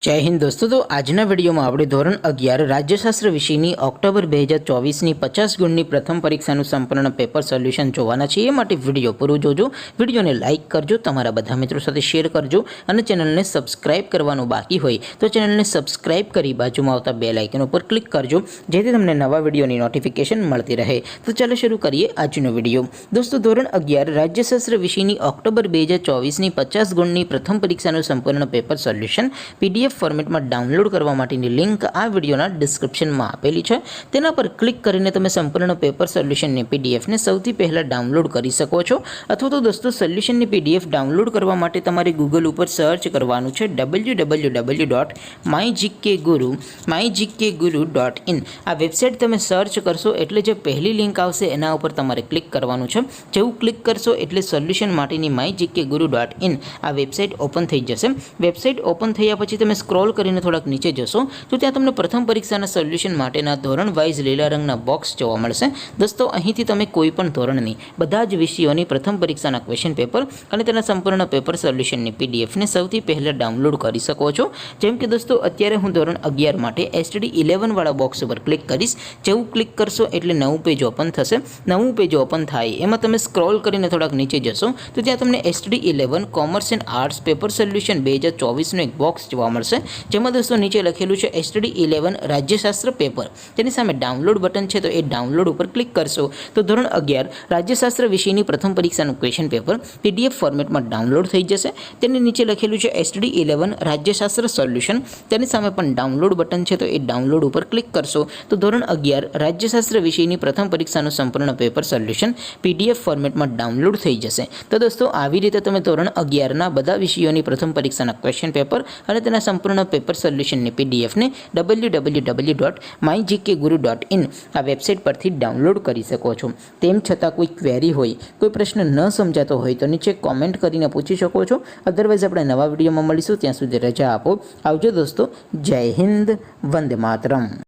જય હિન્દ દોસ્તો। તો આજના વિડીયોમાં આપણે ધોરણ 11 રાજ્યશાસ્ત્ર વિષયની ઓક્ટોબર 2024ની 50 ગુણની પ્રથમ પરીક્ષાનું સંપૂર્ણ પેપર સોલ્યુશન જોવાના છે। એ માટે વિડીયો પૂરો જોજો, વિડીયોને લાઇક કરજો, તમારા બધા મિત્રો સાથે શેર કરજો અને ચેનલને સબસ્ક્રાઇબ કરવાનું બાકી હોય તો ચેનલને સબસ્ક્રાઇબ કરી બાજુમાં આવતા બેલ આઇકન ઉપર ક્લિક કરજો, જેથી તમને નવા વિડીયોની નોટિફિકેશન મળતી રહે। તો ચાલો શરૂ કરીએ આજનો વિડીયો। દોસ્તો, ધોરણ 11 રાજ્યશાસ્ત્ર વિષયની ઓક્ટોબર 2024ની 50 ગુણની પ્રથમ પરીક્ષાનું સંપૂર્ણ પેપર સોલ્યુશન PDF ફોર્મેટમાં ડાઉનલોડ કરવા માટેની લિંક આ વિડીયોના ડિસ્ક્રિપ્શનમાં આપેલી છે। તેના પર ક્લિક કરીને તમે સંપૂર્ણ પેપર સોલ્યુશનની પીડીએફને સૌથી પહેલાં ડાઉનલોડ કરી શકો છો। અથવા તો દોસ્તો, સોલ્યુશનની પીડીએફ ડાઉનલોડ કરવા માટે તમારે ગૂગલ ઉપર સર્ચ કરવાનું છે www.mygkguru.in। આ વેબસાઇટ તમે સર્ચ કરશો એટલે જે પહેલી લિંક આવશે એના ઉપર તમારે ક્લિક કરવાનું છે। જેવું ક્લિક કરશો એટલે સોલ્યુશન માટેની mygkguru.in આ વેબસાઇટ ઓપન થઈ જશે। વેબસાઇટ ઓપન થયા પછી તમે સ્ક્રોલ કરીને થોડાક નીચે જશો તો ત્યાં તમને પ્રથમ પરીક્ષાના સોલ્યુશન માટેના ધોરણ વાઇઝ લીલા રંગના બોક્સ જોવા મળશે। દોસ્તો, અહીંથી તમે કોઈ પણ ધોરણની બધા જ વિષયોની પ્રથમ પરીક્ષાના ક્વેશ્ચન પેપર અને તેના સંપૂર્ણ પેપર સોલ્યુશનની પીડીએફને સૌથી પહેલાં ડાઉનલોડ કરી શકો છો। જેમ કે દોસ્તો, અત્યારે હું ધોરણ 11 માટે STD 11 વાળા બોક્સ ઉપર ક્લિક કરીશ। જેવું ક્લિક કરશો એટલે નવું પેજ ઓપન થશે। નવું પેજ ઓપન થાય એમાં તમે સ્ક્રોલ કરીને થોડાક નીચે જશો તો ત્યાં તમને STD 11 commerce and arts paper solution 2024નું એક બોક્સ જોવા મળશે, જેમાં દોસ્તો નીચે લખેલું છે STD 11 રાજ્યશાસ્ત્ર પેપર। તેની સામે ડાઉનલોડ બટન છે, તો એ ડાઉનલોડ ઉપર ક્લિક કરશો તો ધોરણ 11 રાજ્યશાસ્ત્ર વિષયની પ્રથમ પરીક્ષાનું ક્વેશ્ચન પેપર PDF ફોર્મેટમાં ડાઉનલોડ થઈ જશે। તેની નીચે લખેલું છે STD 11 રાજ્યશાસ્ત્ર સોલ્યુશન। તેની સામે પણ ડાઉનલોડ બટન છે, તો એ ડાઉનલોડ ઉપર ક્લિક કરશો તો ધોરણ 11 રાજ્યશાસ્ત્ર વિષયની પ્રથમ પરીક્ષાનું સંપૂર્ણ પેપર સોલ્યુશન PDF ફોર્મેટમાં ડાઉનલોડ થઈ જશે। તો દોસ્તો, આવી રીતે તમે ધોરણ 11ના બધા વિષયોની પ્રથમ પરીક્ષાના ક્વેશ્ચન પેપર અને તેના સંપૂર્ણ પેપર સોલ્યુશનની પીડીએફને www.mygkguru.in આ વેબસાઇટ પરથી ડાઉનલોડ કરી શકો છો। તેમ છતાં કોઈ ક્વેરી હોય, કોઈ પ્રશ્ન ન સમજાતો હોય તો નીચે કોમેન્ટ કરીને પૂછી શકો છો। અધરવાઇઝ આપણે નવા વિડીયોમાં મળીશું, ત્યાં સુધી રજા આપો। આવજો દોસ્તો, જય હિન્દ, વંદે માતરમ।